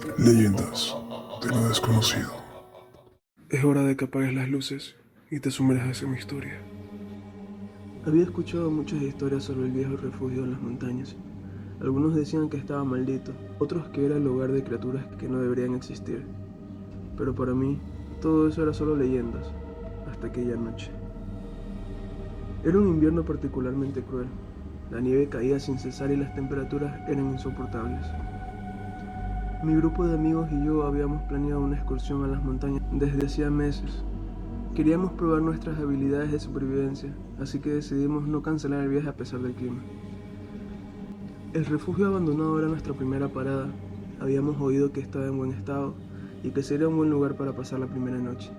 Leyendas de lo desconocido. Es hora de que apagues las luces y te sumerjas en mi historia. Había escuchado muchas historias sobre el viejo refugio en las montañas. Algunos decían que estaba maldito, otros que era el hogar de criaturas que no deberían existir. Pero para mí, todo eso era solo leyendas, hasta aquella noche. Era un invierno particularmente cruel. La nieve caía sin cesar y las temperaturas eran insoportables. Mi grupo de amigos y yo habíamos planeado una excursión a las montañas desde hacía meses. Queríamos probar nuestras habilidades de supervivencia, así que decidimos no cancelar el viaje a pesar del clima. El refugio abandonado era nuestra primera parada. Habíamos oído que estaba en buen estado y que sería un buen lugar para pasar la primera noche.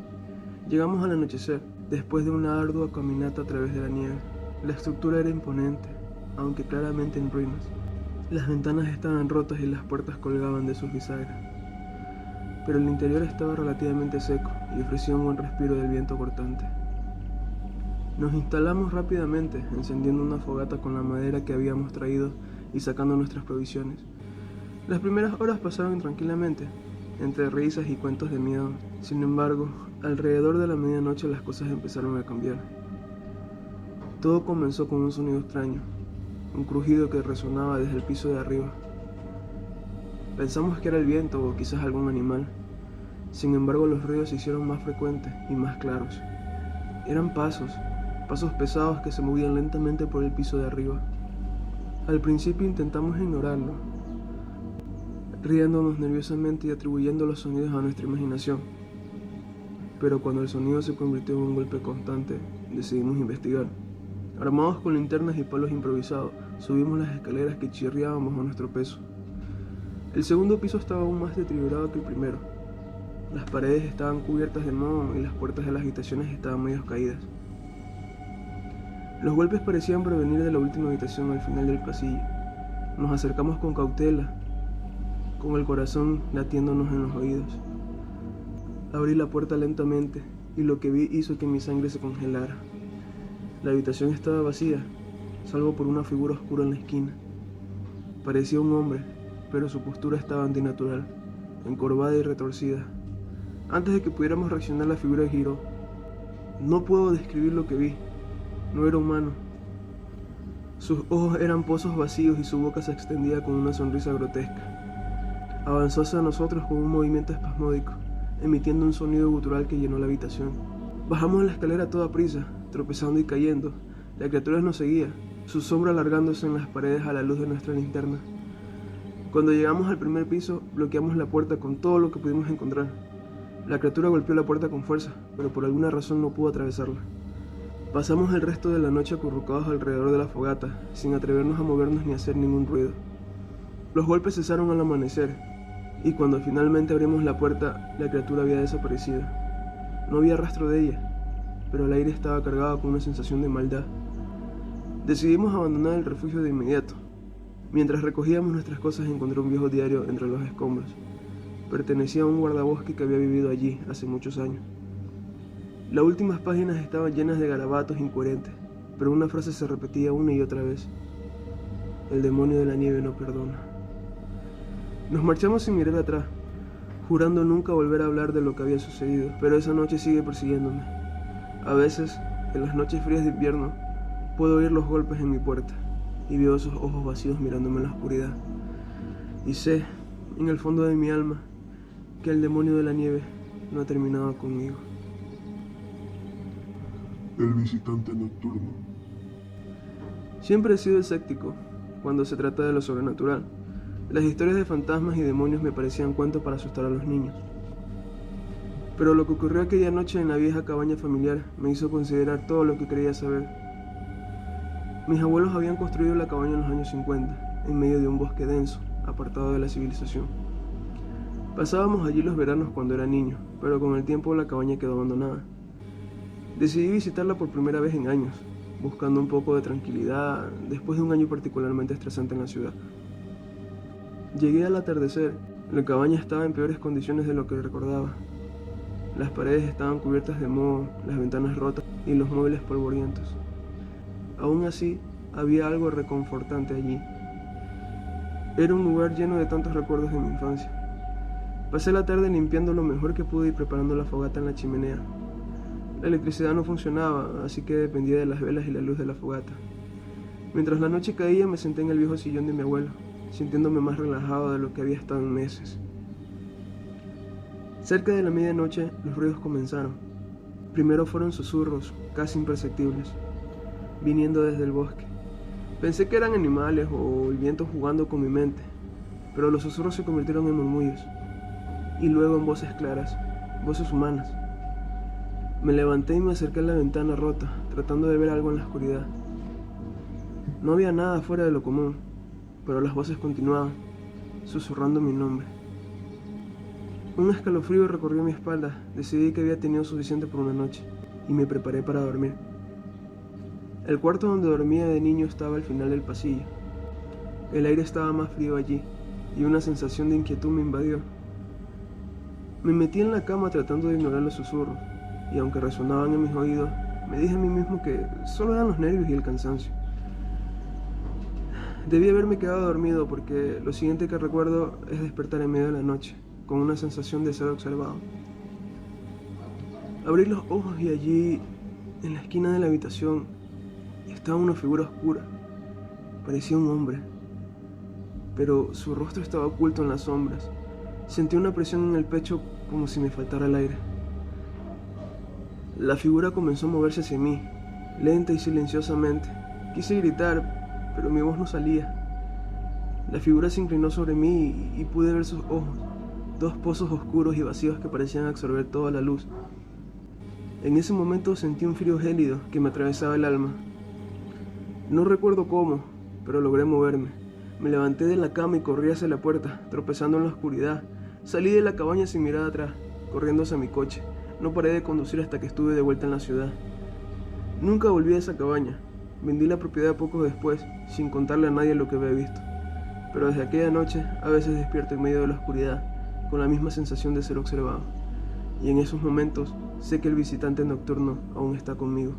Llegamos al anochecer, después de una ardua caminata a través de la nieve. La estructura era imponente, aunque claramente en ruinas. Las ventanas estaban rotas y las puertas colgaban de sus bisagras. Pero el interior estaba relativamente seco y ofrecía un buen respiro del viento cortante. Nos instalamos rápidamente, encendiendo una fogata con la madera que habíamos traído y sacando nuestras provisiones. Las primeras horas pasaron tranquilamente, entre risas y cuentos de miedo. Sin embargo, alrededor de la medianoche las cosas empezaron a cambiar. Todo comenzó con un sonido extraño, un crujido que resonaba desde el piso de arriba. Pensamos que era el viento o quizás algún animal. Sin embargo, los ruidos se hicieron más frecuentes y más claros. Eran pasos pesados que se movían lentamente por el piso de arriba. Al principio intentamos ignorarlo, riéndonos nerviosamente y atribuyendo los sonidos a nuestra imaginación. Pero cuando el sonido se convirtió en un golpe constante, decidimos investigar. Armados con linternas y palos improvisados, subimos las escaleras que chirriaban bajo nuestro peso. El segundo piso estaba aún más deteriorado que el primero. Las paredes estaban cubiertas de moho y las puertas de las habitaciones estaban medio caídas. Los golpes parecían provenir de la última habitación al final del pasillo. Nos acercamos con cautela, con el corazón latiéndonos en los oídos. Abrí la puerta lentamente y lo que vi hizo que mi sangre se congelara. La habitación estaba vacía, salvo por una figura oscura en la esquina. Parecía un hombre, pero su postura estaba antinatural, encorvada y retorcida. Antes de que pudiéramos reaccionar, la figura giró. No puedo describir lo que vi. No era humano. Sus ojos eran pozos vacíos y su boca se extendía con una sonrisa grotesca. Avanzó hacia nosotros con un movimiento espasmódico, emitiendo un sonido gutural que llenó la habitación. Bajamos la escalera a toda prisa, tropezando y cayendo. La criatura nos seguía, su sombra alargándose en las paredes a la luz de nuestra linterna. Cuando llegamos al primer piso, bloqueamos la puerta con todo lo que pudimos encontrar. La criatura golpeó la puerta con fuerza, pero por alguna razón no pudo atravesarla. Pasamos el resto de la noche acurrucados alrededor de la fogata, sin atrevernos a movernos ni a hacer ningún ruido. Los golpes cesaron al amanecer, y cuando finalmente abrimos la puerta, la criatura había desaparecido. No había rastro de ella, pero el aire estaba cargado con una sensación de maldad. Decidimos abandonar el refugio de inmediato. Mientras recogíamos nuestras cosas, encontré un viejo diario entre los escombros. Pertenecía a un guardabosque que había vivido allí hace muchos años. Las últimas páginas estaban llenas de garabatos incoherentes, pero una frase se repetía una y otra vez: el demonio de la nieve no perdona. Nos marchamos sin mirar atrás, jurando nunca volver a hablar de lo que había sucedido, pero esa noche sigue persiguiéndome. A veces, en las noches frías de invierno, puedo oír los golpes en mi puerta y veo esos ojos vacíos mirándome en la oscuridad. Y sé, en el fondo de mi alma, que el demonio de la nieve no ha terminado conmigo. El visitante nocturno. Siempre he sido escéptico cuando se trata de lo sobrenatural. Las historias de fantasmas y demonios me parecían cuentos para asustar a los niños. Pero lo que ocurrió aquella noche en la vieja cabaña familiar me hizo considerar todo lo que quería saber. Mis abuelos habían construido la cabaña en los años 50, en medio de un bosque denso, apartado de la civilización. Pasábamos allí los veranos cuando era niño, pero con el tiempo la cabaña quedó abandonada. Decidí visitarla por primera vez en años, buscando un poco de tranquilidad después de un año particularmente estresante en la ciudad. Llegué al atardecer. La cabaña estaba en peores condiciones de lo que recordaba. Las paredes estaban cubiertas de moho, las ventanas rotas y los muebles polvorientos. Aún así, había algo reconfortante allí. Era un lugar lleno de tantos recuerdos de mi infancia. Pasé la tarde limpiando lo mejor que pude y preparando la fogata en la chimenea. La electricidad no funcionaba, así que dependía de las velas y la luz de la fogata. Mientras la noche caía, me senté en el viejo sillón de mi abuelo, sintiéndome más relajado de lo que había estado en meses. Cerca de la medianoche, los ruidos comenzaron. Primero fueron susurros, casi imperceptibles, viniendo desde el bosque. Pensé que eran animales o el viento jugando con mi mente, pero los susurros se convirtieron en murmullos, y luego en voces claras, voces humanas. Me levanté y me acerqué a la ventana rota, tratando de ver algo en la oscuridad. No había nada fuera de lo común, pero las voces continuaban, susurrando mi nombre. Un escalofrío recorrió mi espalda. Decidí que había tenido suficiente por una noche, y me preparé para dormir. El cuarto donde dormía de niño estaba al final del pasillo. El aire estaba más frío allí, y una sensación de inquietud me invadió. Me metí en la cama tratando de ignorar los susurros, y aunque resonaban en mis oídos, me dije a mí mismo que solo eran los nervios y el cansancio. Debí haberme quedado dormido porque lo siguiente que recuerdo es despertar en medio de la noche, con una sensación de ser observado. Abrí los ojos y allí, en la esquina de la habitación, estaba una figura oscura. Parecía un hombre, pero su rostro estaba oculto en las sombras. Sentí una presión en el pecho como si me faltara el aire. La figura comenzó a moverse hacia mí, lenta y silenciosamente. Quise gritar, pero mi voz no salía. La figura se inclinó sobre mí y pude ver sus ojos, dos pozos oscuros y vacíos que parecían absorber toda la luz. En ese momento sentí un frío gélido que me atravesaba el alma. No recuerdo cómo, pero logré moverme. Me levanté de la cama y corrí hacia la puerta, tropezando en la oscuridad. Salí de la cabaña sin mirar atrás, corriendo hacia mi coche. No paré de conducir hasta que estuve de vuelta en la ciudad. Nunca volví a esa cabaña. Vendí la propiedad poco después, sin contarle a nadie lo que había visto. Pero desde aquella noche, a veces despierto en medio de la oscuridad, con la misma sensación de ser observado. Y en esos momentos, sé que el visitante nocturno aún está conmigo,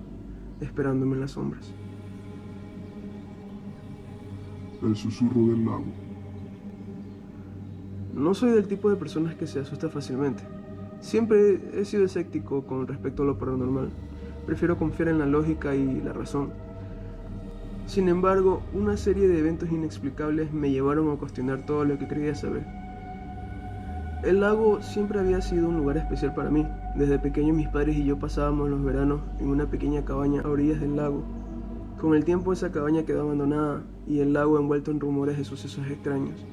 esperándome en las sombras. El susurro del lago. No soy del tipo de personas que se asusta fácilmente. Siempre he sido escéptico con respecto a lo paranormal. Prefiero confiar en la lógica y la razón. Sin embargo, una serie de eventos inexplicables me llevaron a cuestionar todo lo que creía saber. El lago siempre había sido un lugar especial para mí. Desde pequeño mis padres y yo pasábamos los veranos en una pequeña cabaña a orillas del lago. Con el tiempo esa cabaña quedó abandonada y el lago envuelto en rumores de sucesos extraños.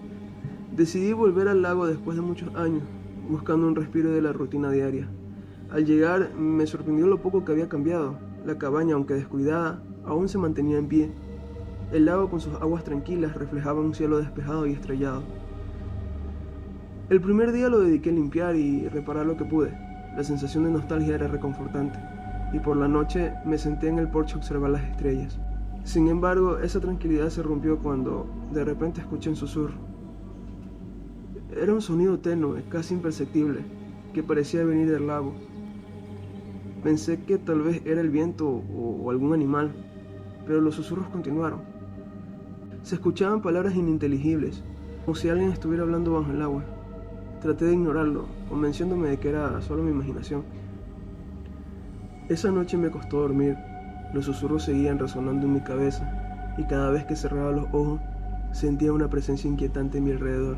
Decidí volver al lago después de muchos años, buscando un respiro de la rutina diaria. Al llegar me sorprendió lo poco que había cambiado. La cabaña, aunque descuidada, aún se mantenía en pie. El lago con sus aguas tranquilas reflejaba un cielo despejado y estrellado. El primer día lo dediqué a limpiar y reparar lo que pude. La sensación de nostalgia era reconfortante, y por la noche me senté en el porche a observar las estrellas. Sin embargo, esa tranquilidad se rompió cuando de repente escuché un susurro. Era un sonido tenue, casi imperceptible, que parecía venir del lago. Pensé que tal vez era el viento o algún animal, pero los susurros continuaron. Se escuchaban palabras ininteligibles, como si alguien estuviera hablando bajo el agua. Traté de ignorarlo, convenciéndome de que era solo mi imaginación. Esa noche me costó dormir. Los susurros seguían resonando en mi cabeza, y cada vez que cerraba los ojos, sentía una presencia inquietante en mi alrededor.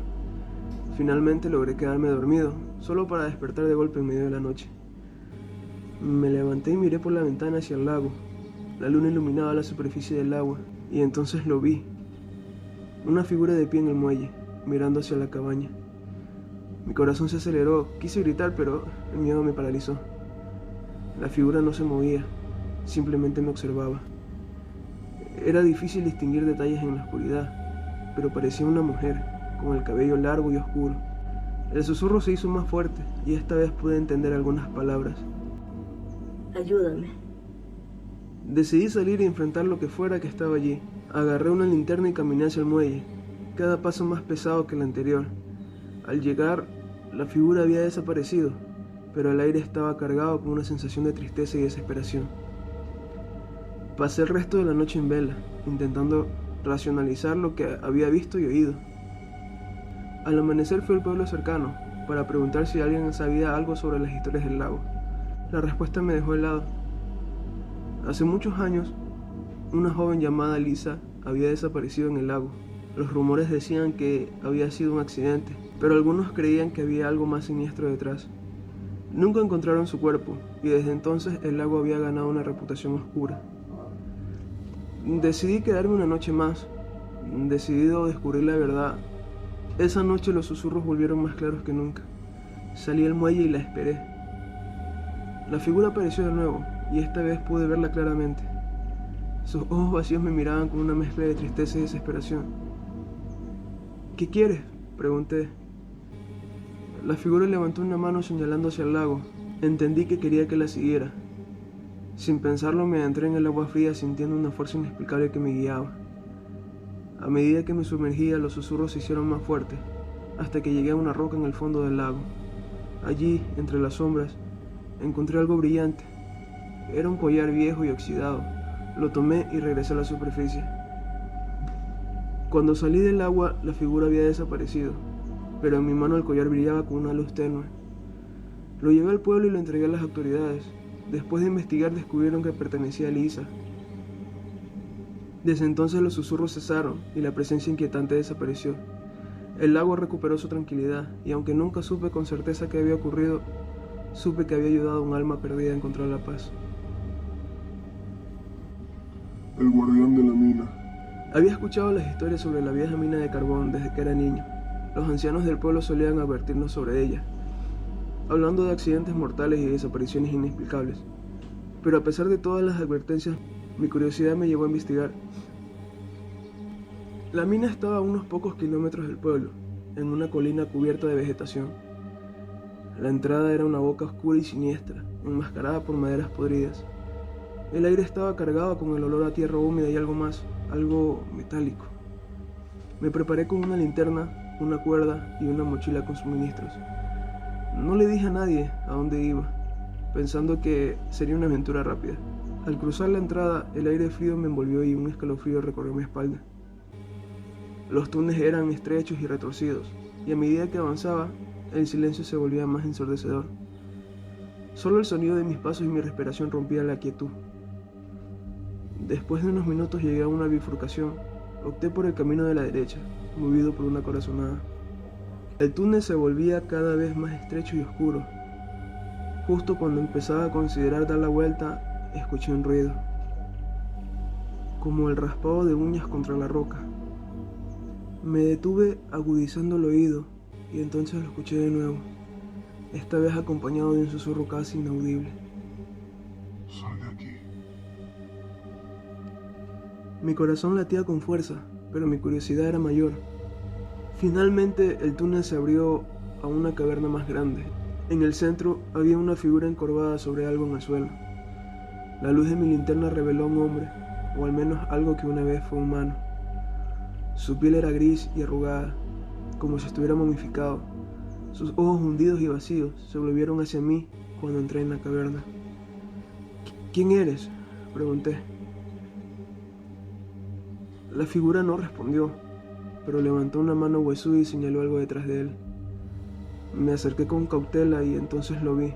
Finalmente logré quedarme dormido, solo para despertar de golpe en medio de la noche. Me levanté y miré por la ventana hacia el lago. La luna iluminaba la superficie del agua, y entonces lo vi. Una figura de pie en el muelle, mirando hacia la cabaña. Mi corazón se aceleró, quise gritar, pero el miedo me paralizó. La figura no se movía, simplemente me observaba. Era difícil distinguir detalles en la oscuridad, pero parecía una mujer, con el cabello largo y oscuro. El susurro se hizo más fuerte, y esta vez pude entender algunas palabras. Ayúdame. Decidí salir y enfrentar lo que fuera que estaba allí. Agarré una linterna y caminé hacia el muelle, cada paso más pesado que el anterior. Al llegar, la figura había desaparecido, pero el aire estaba cargado con una sensación de tristeza y desesperación. Pasé el resto de la noche en vela, intentando racionalizar lo que había visto y oído. Al amanecer fui al pueblo cercano, para preguntar si alguien sabía algo sobre las historias del lago. La respuesta me dejó helado. Hace muchos años, una joven llamada Lisa había desaparecido en el lago. Los rumores decían que había sido un accidente, pero algunos creían que había algo más siniestro detrás. Nunca encontraron su cuerpo, y desde entonces el lago había ganado una reputación oscura. Decidí quedarme una noche más, decidido a descubrir la verdad. Esa noche los susurros volvieron más claros que nunca. Salí al muelle y la esperé. La figura apareció de nuevo, y esta vez pude verla claramente. Sus ojos vacíos me miraban con una mezcla de tristeza y desesperación. ¿Qué quieres?, pregunté. La figura levantó una mano señalando hacia el lago. Entendí que quería que la siguiera. Sin pensarlo me adentré en el agua fría sintiendo una fuerza inexplicable que me guiaba. A medida que me sumergía, los susurros se hicieron más fuertes, hasta que llegué a una roca en el fondo del lago. Allí, entre las sombras, encontré algo brillante. Era un collar viejo y oxidado. Lo tomé y regresé a la superficie. Cuando salí del agua, la figura había desaparecido, pero en mi mano el collar brillaba con una luz tenue. Lo llevé al pueblo y lo entregué a las autoridades. Después de investigar, descubrieron que pertenecía a Lisa. Desde entonces los susurros cesaron y la presencia inquietante desapareció. El lago recuperó su tranquilidad, y aunque nunca supe con certeza qué había ocurrido, supe que había ayudado a un alma perdida a encontrar la paz. El guardián de la mina. Había escuchado las historias sobre la vieja mina de carbón desde que era niño. Los ancianos del pueblo solían advertirnos sobre ella, hablando de accidentes mortales y desapariciones inexplicables. Pero a pesar de todas las advertencias, mi curiosidad me llevó a investigar. La mina estaba a unos pocos kilómetros del pueblo, en una colina cubierta de vegetación. La entrada era una boca oscura y siniestra, enmascarada por maderas podridas. El aire estaba cargado con el olor a tierra húmeda y algo más, algo metálico. Me preparé con una linterna, una cuerda y una mochila con suministros. No le dije a nadie a dónde iba, pensando que sería una aventura rápida. Al cruzar la entrada, el aire frío me envolvió y un escalofrío recorrió mi espalda. Los túneles eran estrechos y retorcidos, y a medida que avanzaba, el silencio se volvía más ensordecedor. Solo el sonido de mis pasos y mi respiración rompía la quietud. Después de unos minutos llegué a una bifurcación. Opté por el camino de la derecha, movido por una corazonada. El túnel se volvía cada vez más estrecho y oscuro. Justo cuando empezaba a considerar dar la vuelta, escuché un ruido, como el raspado de uñas contra la roca. Me detuve agudizando el oído y entonces lo escuché de nuevo, esta vez acompañado de un susurro casi inaudible. Sal de aquí. Mi corazón latía con fuerza, pero mi curiosidad era mayor. Finalmente el túnel se abrió a una caverna más grande. En el centro había una figura encorvada sobre algo en el suelo. La luz de mi linterna reveló a un hombre, o al menos algo que una vez fue humano. Su piel era gris y arrugada, como si estuviera momificado. Sus ojos hundidos y vacíos se volvieron hacia mí cuando entré en la caverna. ¿Quién eres?, pregunté. La figura no respondió, pero levantó una mano huesuda y señaló algo detrás de él. Me acerqué con cautela y entonces lo vi.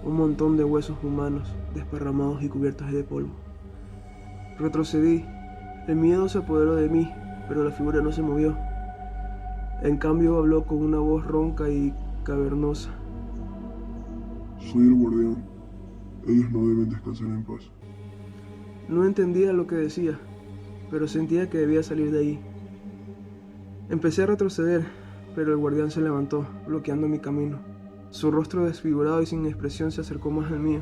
Un montón de huesos humanos, desparramados y cubiertos de polvo. Retrocedí. El miedo se apoderó de mí, pero la figura no se movió. En cambio habló con una voz ronca y cavernosa. Soy el guardián. Ellos no deben descansar en paz. No entendía lo que decía, pero sentía que debía salir de ahí. Empecé a retroceder, pero el guardián se levantó, bloqueando mi camino. Su rostro desfigurado y sin expresión se acercó más al mío.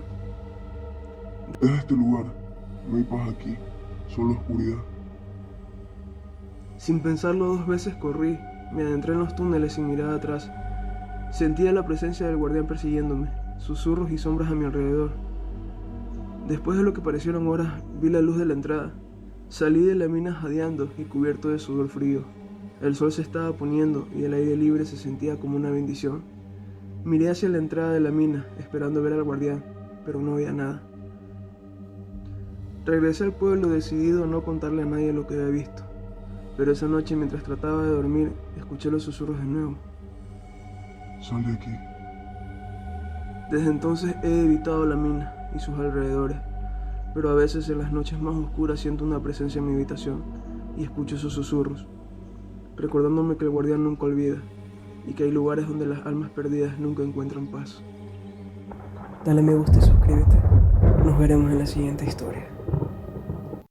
Deja este lugar. No hay paz aquí, solo oscuridad. Sin pensarlo 2 veces corrí, me adentré en los túneles sin mirar atrás. Sentía la presencia del guardián persiguiéndome, susurros y sombras a mi alrededor. Después de lo que parecieron horas, vi la luz de la entrada. Salí de la mina jadeando y cubierto de sudor frío. El sol se estaba poniendo y el aire libre se sentía como una bendición. Miré hacia la entrada de la mina, esperando ver al guardián, pero no había nada. Regresé al pueblo decidido a no contarle a nadie lo que había visto. Pero esa noche, mientras trataba de dormir, escuché los susurros de nuevo. Sal de aquí. Desde entonces he evitado la mina y sus alrededores, pero a veces en las noches más oscuras siento una presencia en mi habitación y escucho esos susurros, recordándome que el guardián nunca olvida y que hay lugares donde las almas perdidas nunca encuentran paz. Dale me gusta y suscríbete. Nos veremos en la siguiente historia.